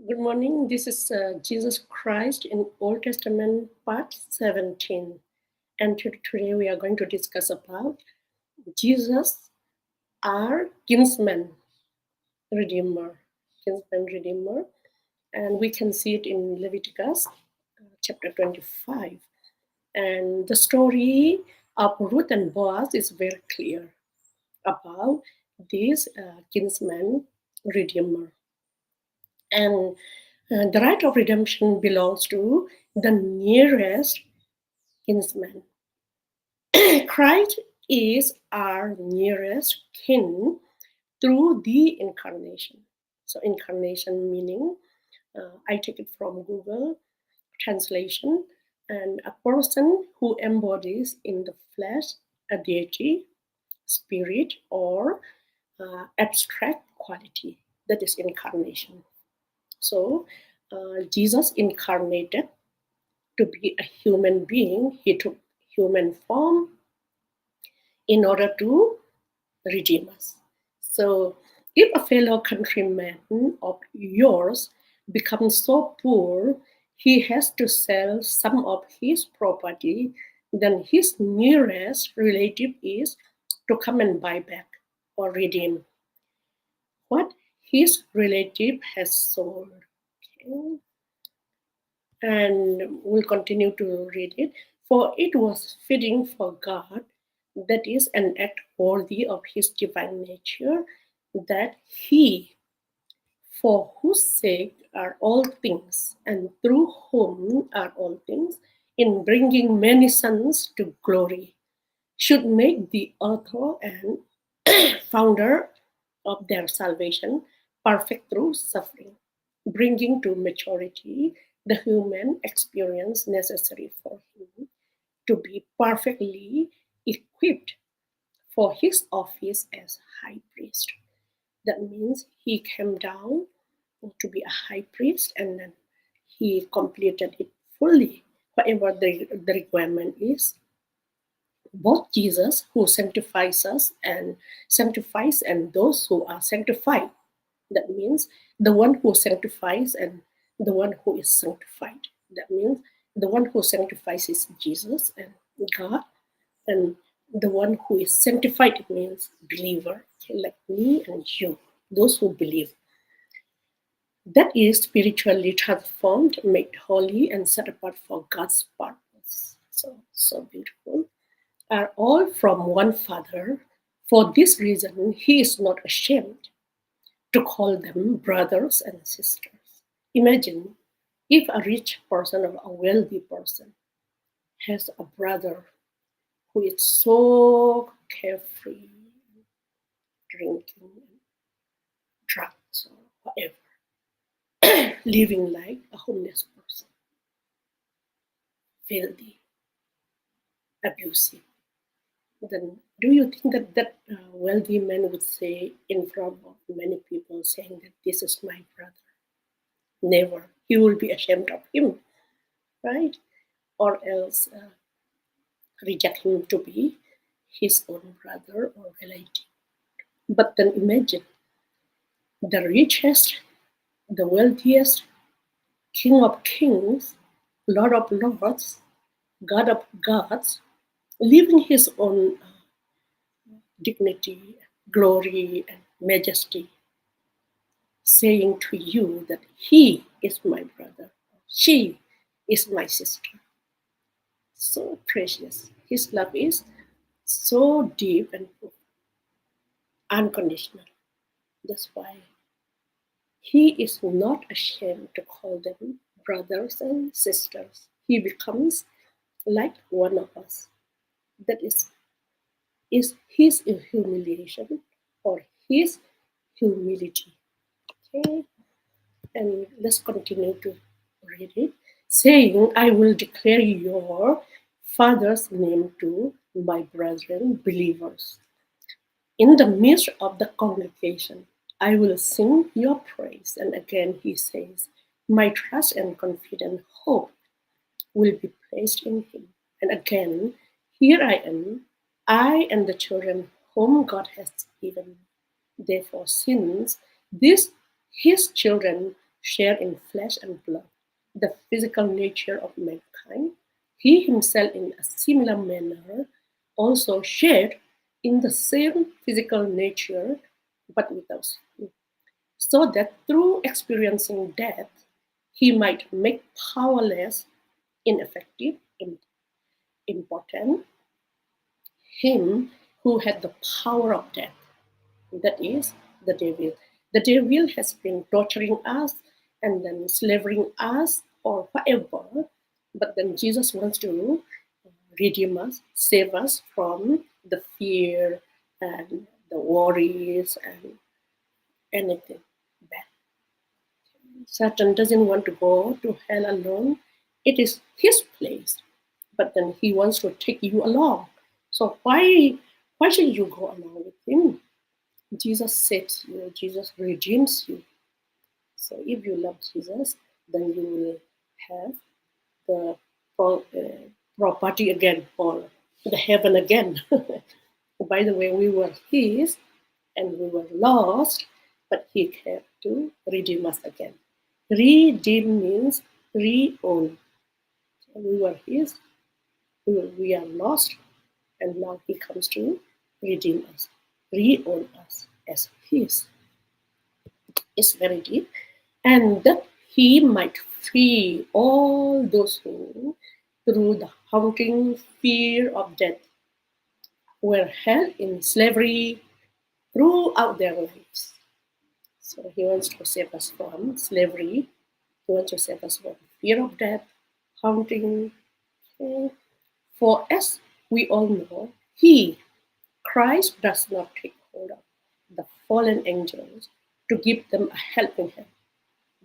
Good morning. This is Jesus Christ in Old Testament, part 17. And today we are going to discuss about Jesus, our kinsman redeemer. Kinsman redeemer. And we can see it in Leviticus chapter 25. And the story of Ruth and Boaz is very clear about this kinsman redeemer. And the right of redemption belongs to the nearest kinsman. Christ is our nearest kin through the incarnation. So, incarnation meaning, I take it from Google translation, and a person who embodies in the flesh a deity, spirit, or abstract quality. That is incarnation. So, Jesus incarnated to be a human being. He took human form in order to redeem us. So, if a fellow countryman of yours becomes so poor he has to sell some of his property, then his nearest relative is to come and buy back or redeem what his relative has sold. Okay. And we'll continue to read it. For it was fitting for God, that is an act worthy of his divine nature, that he, for whose sake are all things, and through whom are all things, in bringing many sons to glory, should make the author and founder of their salvation perfect through suffering, bringing to maturity the human experience necessary for him to be perfectly equipped for his office as high priest. That means he came down to be a high priest, and then he completed it fully, whatever the requirement is. Both Jesus, who sanctifies, and those who are sanctified. That means the one who sanctifies and the one who is sanctified. That means the one who sanctifies is Jesus and God, and the one who is sanctified means believer, okay, like me and you, those who believe. That is spiritually transformed, made holy, and set apart for God's purpose. So beautiful. Are all from one Father. For this reason, he is not ashamed to call them brothers and sisters. Imagine if a rich person or a wealthy person has a brother who is so carefree, drinking drugs or whatever, living like a homeless person, filthy, abusive. Then do you think that wealthy man would say in front of many people saying that this is my brother? Never. He will be ashamed of him, right? Or else reject him to be his own brother or relative. But then imagine the richest, the wealthiest, king of kings, lord of lords, god of gods, living his own dignity, glory, and majesty, saying to you that he is my brother, she is my sister. So precious. His love is so deep and unconditional. That's why he is not ashamed to call them brothers and sisters. He becomes like one of us. That is his humiliation or his humility. Okay, and let's continue to read it. Saying, I will declare your father's name to my brethren believers. In the midst of the congregation, I will sing your praise. And again, he says, my trust and confident hope will be placed in him. And again, here I am, I and the children whom God has given me. Therefore, since this his children share in flesh and blood, the physical nature of mankind, he himself in a similar manner also shared in the same physical nature but without sin, so that through experiencing death, he might make powerless, ineffective, impotent him who had the power of death, that is, the devil. The devil has been torturing us and then slavering us or whatever, but then Jesus wants to redeem us, save us from the fear and the worries and anything bad. Satan doesn't want to go to hell alone. It is his place, but then he wants to take you along. So why should you go along with him? Jesus saves you. Jesus redeems you. So if you love Jesus, then you will have the property again, or the heaven again. By the way, we were his and we were lost, but he came to redeem us again. Redeem means re-own. We were his, we are lost, and now he comes to redeem us, re-own us as his. It's very deep. And that he might free all those who, through the haunting fear of death, were held in slavery throughout their lives. So he wants to save us from slavery. He wants to save us from fear of death, haunting. Okay. For as we all know, he, Christ, does not take hold of the fallen angels to give them a helping hand,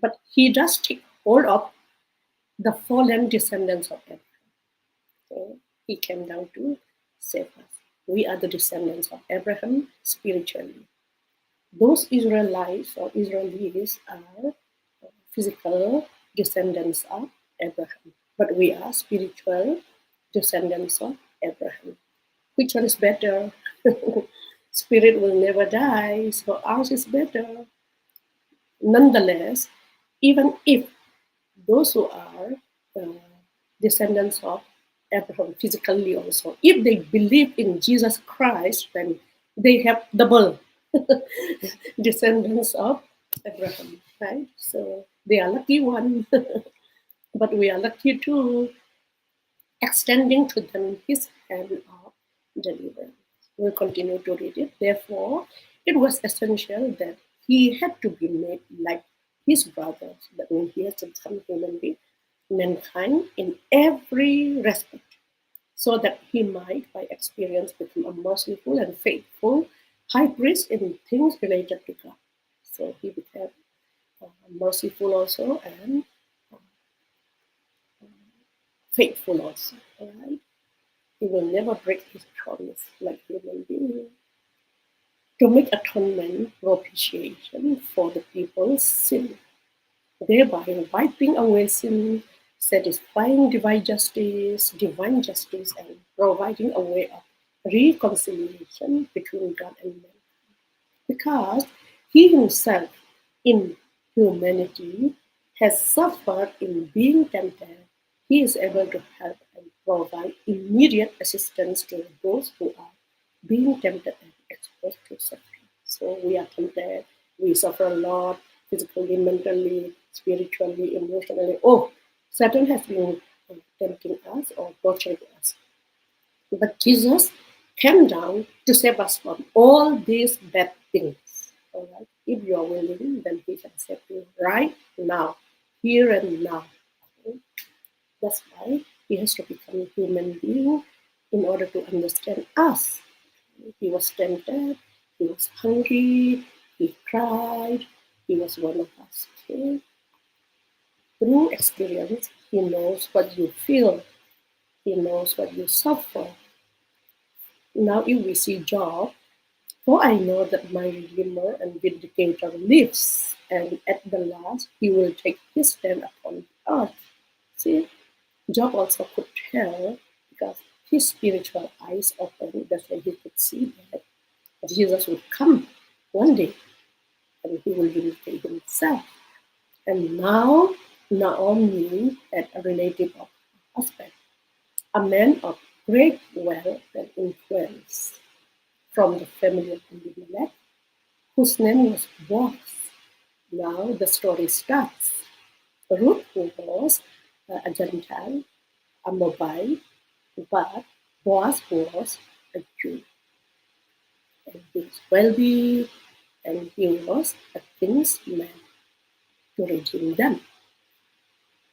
but he does take hold of the fallen descendants of Abraham. Okay? He came down to save us. We are the descendants of Abraham spiritually. Those Israelites or Israelis are physical descendants of Abraham, but we are spiritual descendants of Abraham. Which one is better? Spirit will never die, so ours is better. Nonetheless, even if those who are uh, descendants of Abraham physically also, if they believe in Jesus Christ, then they have double descendants of Abraham, right? So they are lucky one, but we are lucky too, extending to them his hand of deliverance. We'll continue to read it. Therefore, it was essential that he had to be made like his brothers. That means he has to become human being, mankind in every respect, so that he might, by experience, become a merciful and faithful high priest in things related to God. So he became merciful also and faithful also. All right. He will never break his promise like human being. To make atonement, propitiation for the people's sin, thereby wiping away sin, satisfying divine justice, and providing a way of reconciliation between God and man. Because he himself, in humanity, has suffered in being tempted, he is able to help and provide immediate assistance to those who are being tempted and exposed to suffering. So we are tempted, we suffer a lot, physically, mentally, spiritually, emotionally. Oh, Satan has been tempting us or torturing us. But Jesus came down to save us from all these bad things. All right. If you are willing, then he can save you right now, here and now. Okay? That's why he has to become a human being in order to understand us. He was tempted, he was hungry, he cried, he was one of us. Okay? Through experience, he knows what you feel, he knows what you suffer. Now, if we see Job, for I know that my Redeemer and Vindicator lives, and at the last he will take his stand upon the earth. See, Job also could tell because his spiritual eyes opened, that's why he could see that Jesus would come one day and he will vindicate himself. And now Naomi had a relative of her husband, a man of great wealth and influence from the family of Elimelech, whose name was Boaz. Now the story starts. Ruth, who was a Gentile, a Moabite, but Boaz was a Jew. And he was wealthy, and he was a kinsman to redeem them.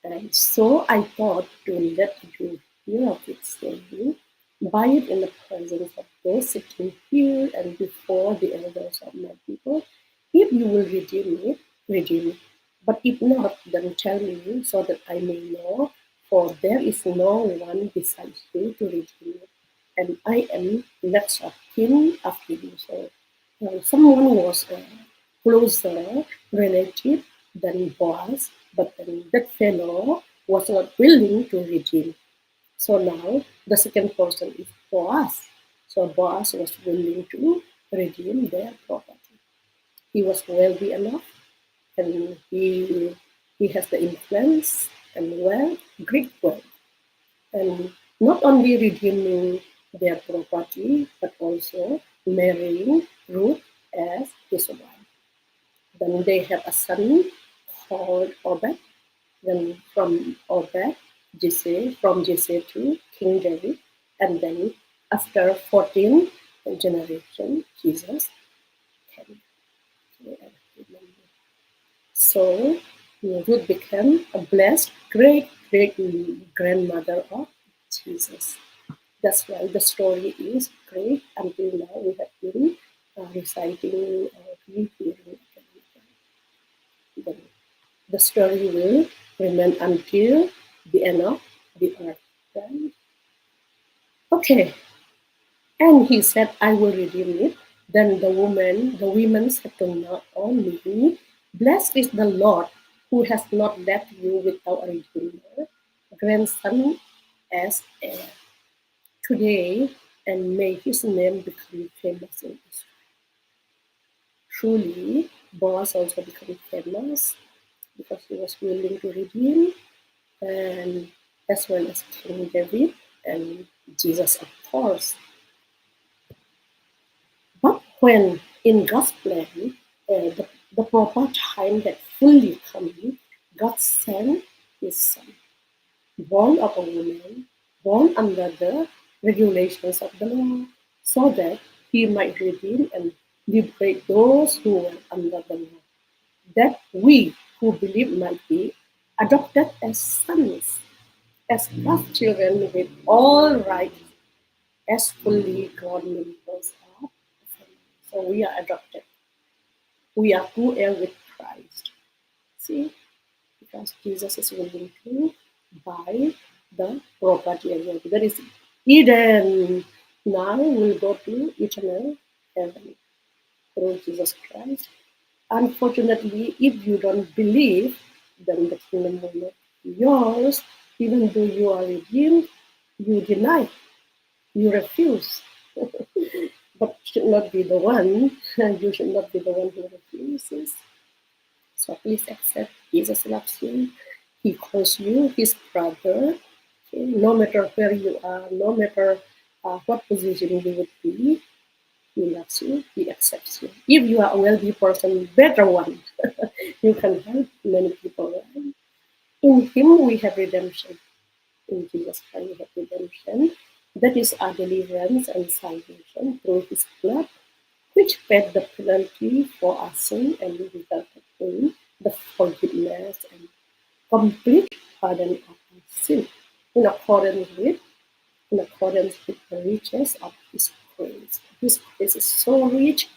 And so I thought to let you hear of it slowly, buy it in the presence of those sitting here and before the elders of my people. If you will redeem it, redeem it. But if not, then tell me so that I may know, for there is no one besides you to redeem it. And I am next of kin after you. So someone was closer relative than Boaz, but then that fellow was not willing to redeem. So now the second person is Boaz. So Boaz was willing to redeem their property. He was wealthy enough, and he has the influence and wealth, great wealth, and not only redeeming their property, but also marrying Ruth as his wife. Then they have a son called Obed. Then from Obed, from Jesse to King David. And then after 14 generation, Jesus came. So Ruth became a blessed great grandmother of Jesus. That's why the story is great. Until now, we have been reciting or rehearing again. The story will remain until the end of the earth. Right? Okay. And he said, I will redeem it. Then the women said to Naomi, blessed is the Lord who has not left you without a redeemer, grandson as heir today, and may his name become famous in Israel. Truly, Boaz also became famous because he was willing to redeem, and as well as King David and Jesus, of course. But when in God's plan, the proper time had fully come, God sent his son, born of a woman, born under the regulations of the law, so that he might redeem and liberate those who were under the law, that we who believe might be adopted as sons, as God's children with all rights as fully grown members of the family. So we are adopted. We are co-heir with Christ. See, because Jesus is willing to buy the property as well. That is Eden. Now we'll go to eternal heaven through Jesus Christ. Unfortunately, if you don't believe, then the kingdom will not be yours. Even though you are redeemed, you deny, you refuse. But should not be the one, you should not be the one who refuses. So please accept Jesus loves you. He calls you his brother. Okay? No matter where you are, no matter what position you would be, he loves you, he accepts you. If you are a wealthy person, better one. You can help many people. Right? In him we have redemption. In Jesus Christ we have redemption. That is our deliverance and salvation through his blood, which paid the penalty for our sin and resulted in the forgiveness and complete pardon of our sin in accordance with the riches of his grace. His grace is so rich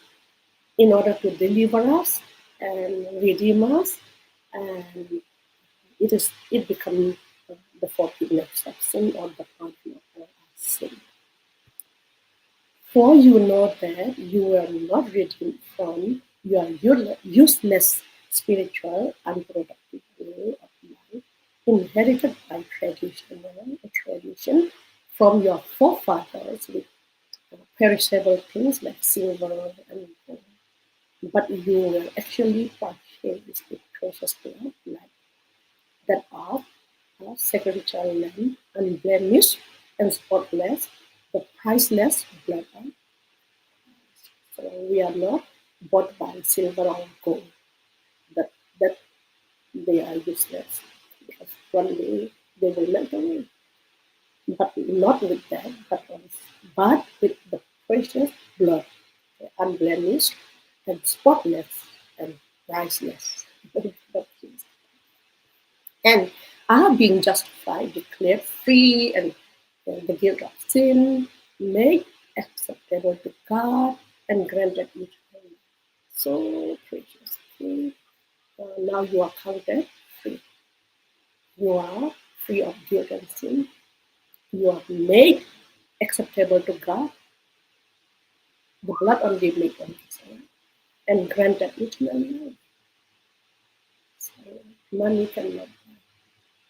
in order to deliver us and redeem us, and it becomes the forgiveness of sin or the pardon of our sin. For you know that you were not redeemed from your useless spiritual unproductive way of life, inherited by tradition from your forefathers with perishable things like silver and gold. But you were actually purchased with precious blood, that are sacrificial lamb, unblemished and spotless, the priceless blood of Christ. So we are not bought by silver or gold. That they are useless because one day they will melt away. But not with that, but with the precious blood, unblemished and spotless and priceless. And are being justified, declared free, and the guilt of sin made acceptable to God and granted eternal. So precious. Okay? Now you are counted free. You are free of guilt and sin. You are made acceptable to God. The blood only made one desire and granted eternal life. So money cannot buy.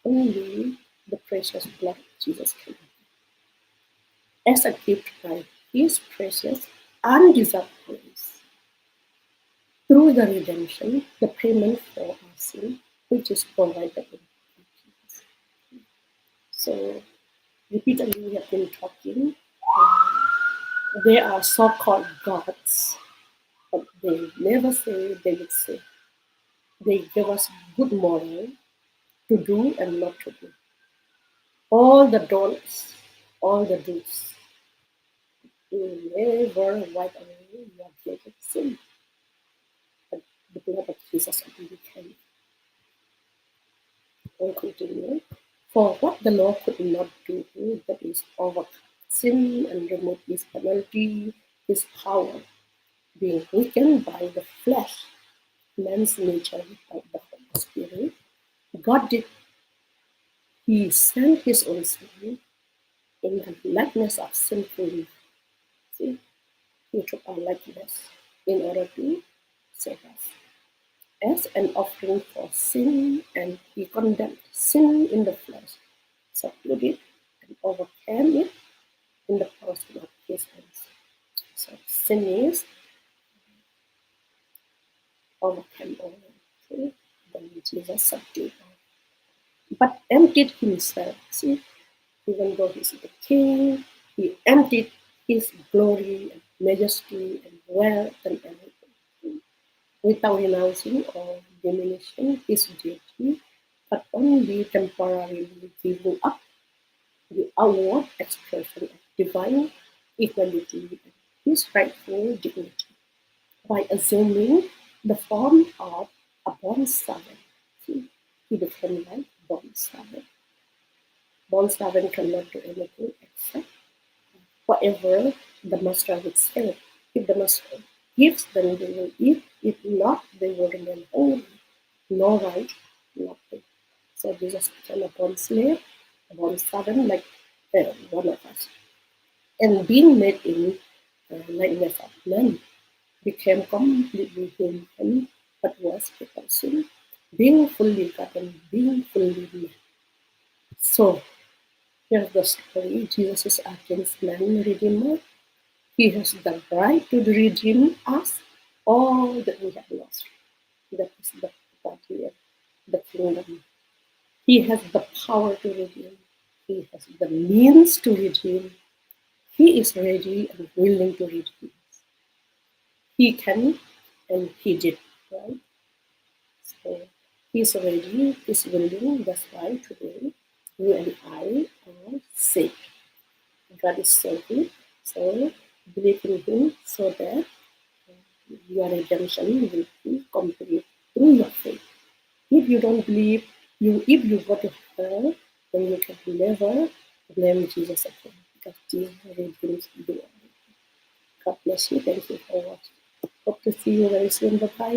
Only the precious blood of Jesus can buy. As a gift by His precious, undeserved grace. Through the redemption, the payment for our sin, which is provided in Jesus. So repeatedly we have been talking. They are so-called gods, but they never say they would say. They give us good moral to do and not to do. All the don'ts, all the do's. You never wipe away your guilt of sin. But the blood of Jesus only can. And continue. For what the law could not do, that is, overcome sin and remove its penalty, its power, being weakened by the flesh, man's nature without the Holy Spirit, God did. He sent His own Son in the likeness of sinful man. See, He took our likeness in order to save us as an offering for sin, and He condemned sin in the flesh, subdued it, and overcame it in the person of His hands. So sin is overcame all. See, then Jesus subdued all, but emptied Himself. See, even though He's the King, He emptied His glory and majesty and wealth and everything without renouncing or diminishing His duty, but only temporarily giving up the outward expression of divine equality and His rightful dignity by assuming the form of a bond servant. He became like bond servant. Bond servant cannot do anything except whatever the master would say. If the master gives, then they will eat. If not, they will remain hungry. No right, nothing. So Jesus became a bond slave, a bond servant like one of us. And being made in likeness of man, became completely human, but was without sin, being fully God and being fully man. So here's the story. Jesus is our kinsman redeemer. He has the right to redeem us all that we have lost. That is the property of the kingdom. He has the power to redeem. He has the means to redeem. He is ready and willing to redeem. He can and he did, right? So he's ready, he's willing. That's why today you and I are saved. God is so good. So believe in Him so that your redemption will be complete through your faith. If you don't believe, if you go to hell, then you can never blame Jesus again because Jesus redeems you. God bless you. Thank you for watching. Hope to see you very soon. Bye bye.